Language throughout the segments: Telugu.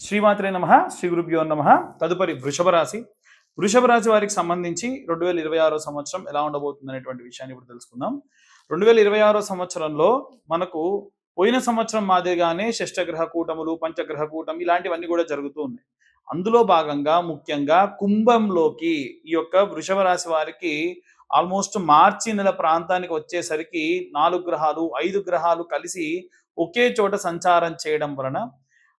శ్రీమాత్రే నమః, శ్రీ గురుభ్యో నమః. తదుపరి వృషభ రాశి. వృషభ రాశి వారికి సంబంధించి 2026 సంవత్సరం ఎలా ఉండబోతుంది అనేటువంటి విషయాన్ని ఇప్పుడు తెలుసుకుందాం. 2026 సంవత్సరంలో మనకు పోయిన సంవత్సరం మాదిరిగానే షష్టగ్రహ కూటములు, పంచగ్రహ కూటం ఇలాంటివన్నీ కూడా జరుగుతూ ఉన్నాయి. అందులో భాగంగా ముఖ్యంగా కుంభంలోకి ఈ యొక్క వృషభ రాశి వారికి ఆల్మోస్ట్ మార్చి నెల ప్రాంతానికి వచ్చేసరికి 4 గ్రహాలు 5 గ్రహాలు కలిసి ఒకే చోట సంచారం చేయడం వలన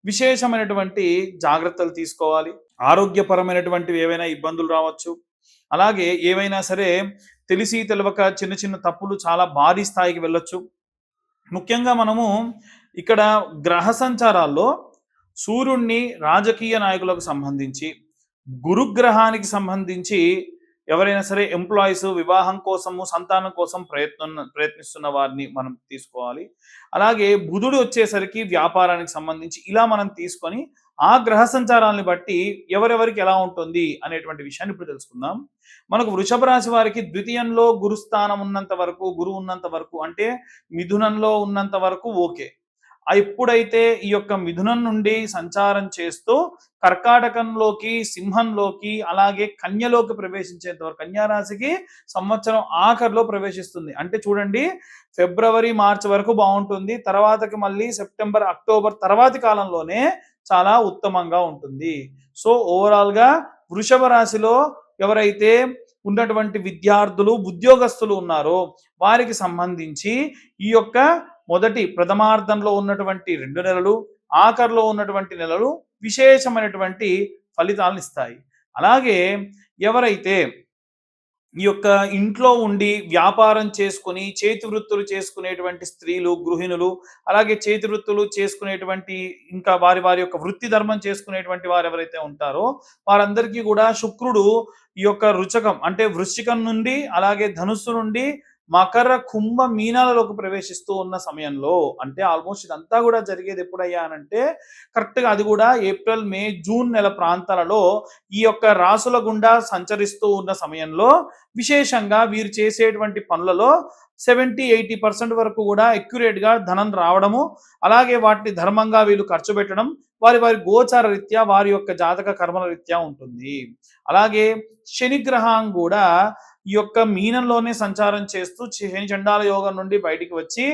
విశేషమైనటువంటి జాగ్రత్తలు తీసుకోవాలి. ఆరోగ్యపరమైనటువంటివి ఏవైనా ఇబ్బందులు రావచ్చు. అలాగే ఏవైనా సరే తెలిసి తెలవక చిన్న చిన్న తప్పులు చాలా భారీ స్థాయికి వెళ్ళొచ్చు. ముఖ్యంగా మనము ఇక్కడ గ్రహ సంచారాల్లో సూర్యుడిని రాజకీయ నాయకులకు సంబంధించి, గురుగ్రహానికి సంబంధించి ఎవరైనా సరే ఎంప్లాయీస్ వివాహం కోసము, సంతానం కోసం ప్రయత్నిస్తున్న వారిని మనం తీసుకోవాలి. అలాగే బుధుడు వచ్చేసరికి వ్యాపారానికి సంబంధించి ఇలా మనం తీసుకొని ఆ గ్రహ సంచారాన్ని బట్టి ఎవరెవరికి ఎలా ఉంటుంది అనేటువంటి విషయాన్ని ఇప్పుడు తెలుసుకుందాం. మనకు వృషభ రాశి వారికి ద్వితీయంలో గురుస్థానం ఉన్నంత వరకు, గురువు ఉన్నంత వరకు, అంటే మిథునంలో ఉన్నంత వరకు ఓకే. ఎప్పుడైతే ఈ యొక్క మిథునం నుండి సంచారం చేస్తూ కర్కాటకంలోకి, సింహంలోకి, అలాగే కన్యలోకి ప్రవేశించేంత వరకు, కన్యారాశికి సంవత్సరం ఆఖరిలో ప్రవేశిస్తుంది. అంటే చూడండి, ఫిబ్రవరి మార్చి వరకు బాగుంటుంది. తర్వాతకి మళ్ళీ సెప్టెంబర్ అక్టోబర్ తర్వాతి కాలంలోనే చాలా ఉత్తమంగా ఉంటుంది. సో ఓవరాల్ గా వృషభ రాశిలో ఎవరైతే ఉన్నటువంటి విద్యార్థులు, ఉద్యోగస్తులు ఉన్నారో వారికి సంబంధించి ఈ యొక్క మొదటి ప్రథమార్థంలో ఉన్నటువంటి 2 నెలలు, ఆఖరిలో ఉన్నటువంటి నెలలు విశేషమైనటువంటి ఫలితాలను ఇస్తాయి. అలాగే ఎవరైతే ఈ యొక్క ఇంట్లో ఉండి వ్యాపారం చేసుకుని చేతి వృత్తులు చేసుకునేటువంటి స్త్రీలు, గృహిణులు, అలాగే చేతి వృత్తులు చేసుకునేటువంటి ఇంకా వారి వారి యొక్క వృత్తి ధర్మం చేసుకునేటువంటి వారు ఎవరైతే ఉంటారో వారందరికీ కూడా శుక్రుడు ఈ యొక్క రుచకం అంటే వృశ్చికం నుండి, అలాగే ధనుస్సు నుండి మకర, కుంభ, మీనాలలోకి ప్రవేశిస్తూ ఉన్న సమయంలో, అంటే ఆల్మోస్ట్ ఇదంతా కూడా జరిగేది ఎప్పుడయ్యా అనంటే కరెక్ట్గా అది కూడా ఏప్రిల్, మే, జూన్ నెల ప్రాంతాలలో ఈ యొక్క రాసుల గుండా సంచరిస్తూ ఉన్న సమయంలో విశేషంగా వీరు చేసేటువంటి పనులలో 70-80% వరకు కూడా అక్యురేట్గా ధనం రావడము, అలాగే వాటిని ధర్మంగా వీళ్ళు ఖర్చు పెట్టడం వారి వారి గోచార రీత్యా, వారి యొక్క జాతక కర్మల రీత్యా ఉంటుంది. అలాగే శనిగ్రహం కూడా ఈ యొక్క మీనంలోనే సంచారం చేస్తూ శని చండాల యోగం నుండి బయటికి వచ్చి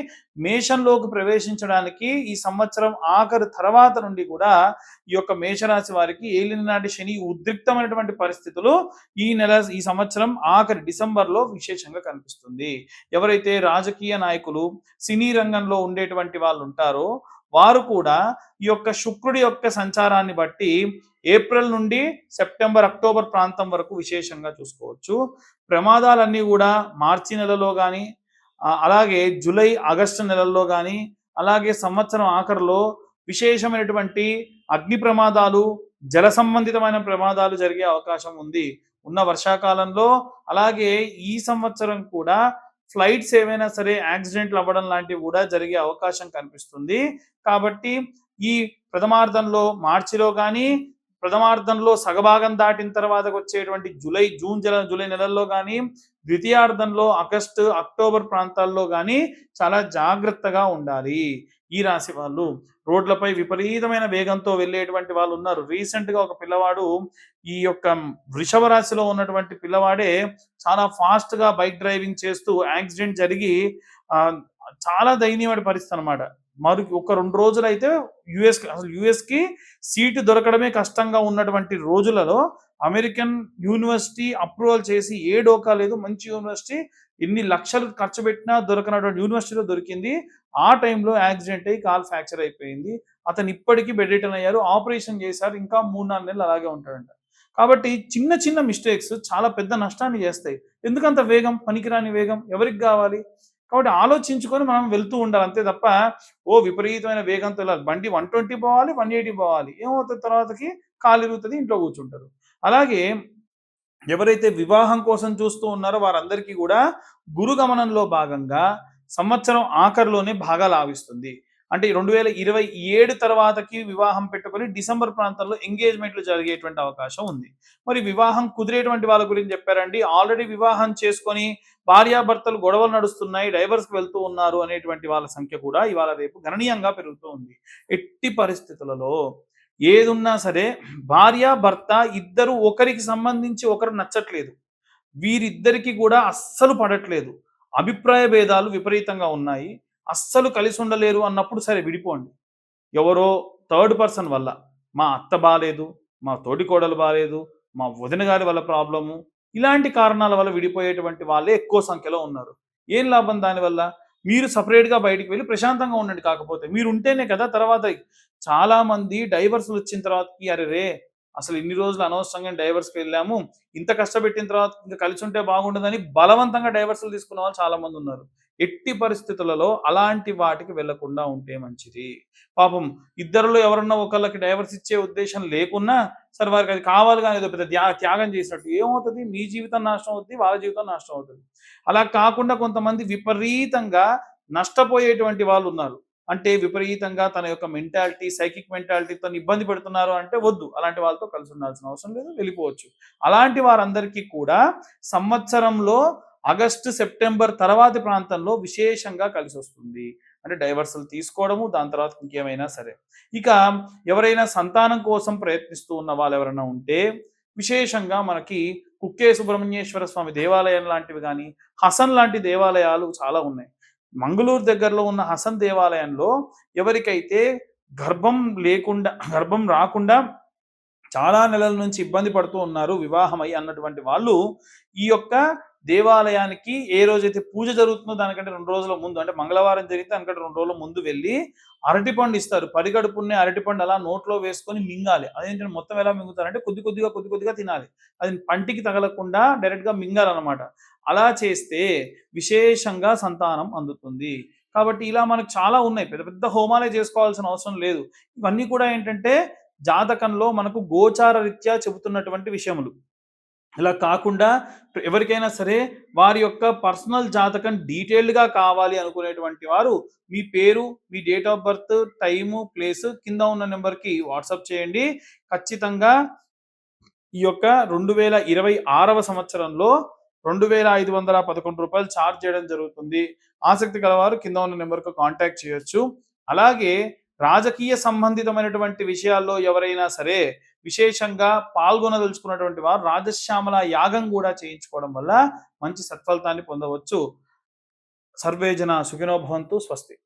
మేషంలోకి ప్రవేశించడానికి ఈ సంవత్సరం ఆఖరి తర్వాత నుండి కూడా ఈ యొక్క మేషరాశి వారికి ఏలినాటి శని ఉద్రిక్తమైనటువంటి పరిస్థితులు ఈ సంవత్సరం ఆఖరి డిసెంబర్లో విశేషంగా కనిపిస్తుంది. ఎవరైతే రాజకీయ నాయకులు, సినీ రంగంలో ఉండేటువంటి వాళ్ళు ఉంటారో వారు కూడా ఈ యొక్క శుక్రుడి యొక్క సంచారాన్ని బట్టి ఏప్రిల్ నుండి సెప్టెంబర్, అక్టోబర్ ప్రాంతం వరకు విశేషంగా చూసుకోవచ్చు. ప్రమాదాలన్నీ కూడా మార్చి నెలలో కానీ, అలాగే జూలై, ఆగస్టు నెలల్లో కానీ, అలాగే సంవత్సరం ఆఖరిలో విశేషమైనటువంటి అగ్ని ప్రమాదాలు, జల సంబంధితమైన ప్రమాదాలు జరిగే అవకాశం ఉంది ఉన్న వర్షాకాలంలో. అలాగే ఈ సంవత్సరం కూడా ఫ్లైట్స్ ఏవైనా సరే యాక్సిడెంట్లు అవ్వడం లాంటివి కూడా జరిగే అవకాశం కనిపిస్తుంది. కాబట్టి ఈ ప్రథమార్థంలో మార్చిలో కానీ, ప్రథమార్థంలో సగభాగం దాటిన తర్వాత వచ్చేటువంటి జూలై నెలల్లో కానీ, ద్వితీయార్థంలో ఆగస్టు, అక్టోబర్ ప్రాంతాల్లో కానీ చాలా జాగ్రత్తగా ఉండాలి. ఈ రాశి వాళ్ళు రోడ్లపై విపరీతమైన వేగంతో వెళ్ళేటువంటి వాళ్ళు ఉన్నారు. రీసెంట్గా ఒక పిల్లవాడు, ఈ యొక్క వృషభ రాశిలో ఉన్నటువంటి పిల్లవాడే చాలా ఫాస్ట్గా బైక్ డ్రైవింగ్ చేస్తూ యాక్సిడెంట్ జరిగి చాలా దయనీయమైన పరిస్థితి అనమాట. మరి ఒక 2 రోజులు అయితే యుఎస్కి సీటు దొరకడమే కష్టంగా ఉన్నటువంటి రోజులలో అమెరికన్ యూనివర్సిటీ అప్రూవల్ చేసి ఏ డోకా లేదు, మంచి యూనివర్సిటీ, ఎన్ని లక్షలు ఖర్చు పెట్టినా దొరకనటువంటి యూనివర్సిటీలో దొరికింది. ఆ టైంలో యాక్సిడెంట్ అయ్యి కాల్ ఫ్రాక్చర్ అయిపోయింది. అతను ఇప్పటికీ బెడ్ రిటర్న్ అయ్యారు, ఆపరేషన్ చేశారు, ఇంకా 3-4 నెలలు అలాగే ఉంటాడంట. కాబట్టి చిన్న చిన్న మిస్టేక్స్ చాలా పెద్ద నష్టాన్ని చేస్తాయి. ఎందుకంత వేగం, పనికిరాని వేగం ఎవరికి కావాలి? కాబట్టి ఆలోచించుకొని మనం వెళ్తూ ఉండాలి అంతే తప్ప విపరీతమైన వేగంతో వెళ్ళాలి. బండి 120 పోవాలి, 180 పోవాలి, ఏమవుతుంది తర్వాతకి కాలు ఇరుగుతుంది, ఇంట్లో కూర్చుంటారు. అలాగే ఎవరైతే వివాహం కోసం చూస్తూ ఉన్నారో వారందరికీ కూడా గురు గమనంలో భాగంగా సంవత్సరం ఆఖరిలోనే బాగా లాభిస్తుంది. అంటే 2027 తర్వాతకి వివాహం పెట్టుకొని డిసెంబర్ ప్రాంతంలో ఎంగేజ్మెంట్లు జరిగేటువంటి అవకాశం ఉంది. మరి వివాహం కుదిరేటువంటి వాళ్ళ గురించి చెప్పారండి. ఆల్రెడీ వివాహం చేసుకొని భార్యాభర్తలు గొడవలు నడుస్తున్నాయి, డైవర్స్కి వెళ్తూ ఉన్నారు అనేటువంటి వాళ్ళ సంఖ్య కూడా ఇవాళ రేపు గణనీయంగా పెరుగుతూ ఉంది. ఎట్టి పరిస్థితులలో ఏదున్నా సరే భార్య భర్త ఇద్దరు ఒకరికి సంబంధించి ఒకరు నచ్చట్లేదు, వీరిద్దరికి కూడా అస్సలు పడట్లేదు, అభిప్రాయ భేదాలు విపరీతంగా ఉన్నాయి, అస్సలు కలిసి ఉండలేరు అన్నప్పుడు సరే విడిపోండి. ఎవరో థర్డ్ పర్సన్ వల్ల మా అత్త బాలేదు, మా తోటికోడలు బాలేదు, మా వదిన గారి వల్ల ప్రాబ్లము, ఇలాంటి కారణాల వల్ల విడిపోయేటువంటి వాళ్ళే ఎక్కువ సంఖ్యలో ఉన్నారు. ఏం లాభం దానివల్ల? మీరు సపరేట్గా బయటికి వెళ్ళి ప్రశాంతంగా ఉండండి. కాకపోతే మీరు ఉంటేనే కదా తర్వాత చాలా మంది డైవర్స్లు వచ్చిన తర్వాతకి అరే రే అసలు ఇన్ని రోజులు అనవసరంగా డైవర్స్కి వెళ్ళాము, ఇంత కష్టపెట్టిన తర్వాత ఇంకా కలిసి ఉంటే బాగుండదని బలవంతంగా డైవర్స్లు తీసుకున్న వాళ్ళు చాలా మంది ఉన్నారు. ఎట్టి పరిస్థితులలో అలాంటి వాటికి వెళ్లకుండా ఉంటే మంచిది. పాపం ఇద్దరిలో ఎవరన్నా ఒకళ్ళకి డైవర్స్ ఇచ్చే ఉద్దేశం లేకున్నా సరే వారికి అది కావాలి కానీ ఏదో పెద్ద త్యాగం చేసినట్టు ఏమవుతుంది, మీ జీవితం నాశనం అవుతుంది, వాళ్ళ జీవితం నాశనం అవుతుంది. అలా కాకుండా కొంతమంది విపరీతంగా నష్టపోయేటువంటి వాళ్ళు ఉన్నారు. అంటే విపరీతంగా తన యొక్క మెంటాలిటీ, సైకిక్ మెంటాలిటీతో ఇబ్బంది పెడుతున్నారు అంటే వద్దు, అలాంటి వాళ్ళతో కలిసి ఉండాల్సిన అవసరం లేదు, వెళ్ళిపోవచ్చు. అలాంటి వారందరికీ కూడా సంవత్సరంలో ఆగస్టు సెప్టెంబర్ తర్వాతి ప్రాంతంలో విశేషంగా కలిసి వస్తుంది. అంటే డైవర్సల్ తీసుకోవడము, దాని తర్వాత ఇంకేమైనా సరే. ఇక ఎవరైనా సంతానం కోసం ప్రయత్నిస్తూ ఉన్న వాళ్ళు ఎవరైనా ఉంటే విశేషంగా మనకి కుక్కే సుబ్రహ్మణ్యేశ్వర స్వామి దేవాలయం లాంటివి కానీ, హసన్ లాంటి దేవాలయాలు చాలా ఉన్నాయి. మంగళూరు దగ్గరలో ఉన్న హసన్ దేవాలయంలో ఎవరికైతే గర్భం రాకుండా చాలా నెలల నుంచి ఇబ్బంది పడుతూ ఉన్నారు వివాహమై అన్నటువంటి వాళ్ళు ఈ యొక్క దేవాలయానికి ఏ రోజైతే పూజ జరుగుతుందో దానికంటే 2 రోజుల ముందు, అంటే మంగళవారం జరిగితే దానికంటే 2 రోజుల ముందు వెళ్ళి అరటిపండు ఇస్తారు. పరిగడుపునే అరటిపండు అలా నోట్లో వేసుకొని మింగాలి. అదేంటంటే మొత్తం ఎలా మింగుతారంటే కొద్దిగా తినాలి. అది పంటికి తగలకుండా డైరెక్ట్గా మింగాలన్నమాట. అలా చేస్తే విశేషంగా సంతానం అందుతుంది. కాబట్టి ఇలా మనకు చాలా ఉన్నాయి. పెద్ద పెద్ద హోమాలే చేసుకోవాల్సిన అవసరం లేదు. ఇవన్నీ కూడా ఏంటంటే జాతకంలో మనకు గోచార రీత్యా చెబుతున్నటువంటి విషయములు. ఇలా కాకుండా ఎవరికైనా సరే వారి యొక్క పర్సనల్ జాతకం డీటెయిల్డ్గా కావాలి అనుకునేటువంటి వారు మీ పేరు, మీ date of birth, time, place కింద ఉన్న నెంబర్కి వాట్సాప్ చేయండి. ఖచ్చితంగా ఈ యొక్క 2026వ సంవత్సరంలో ₹2511 ఛార్జ్ చేయడం జరుగుతుంది. ఆసక్తి గలవారు కింద ఉన్న నెంబర్కు కాంటాక్ట్ చేయొచ్చు. అలాగే రాజకీయ సంబంధితమైనటువంటి విషయాల్లో ఎవరైనా సరే విశేషంగా పాల్గొనదలుచుకున్నటువంటి వారు రాజశ్యామల యాగం కూడా చేయించుకోవడం వల్ల మంచి సత్ఫలితాన్ని పొందవచ్చు. సర్వే జన సుఖినో భవంతు. స్వస్తి.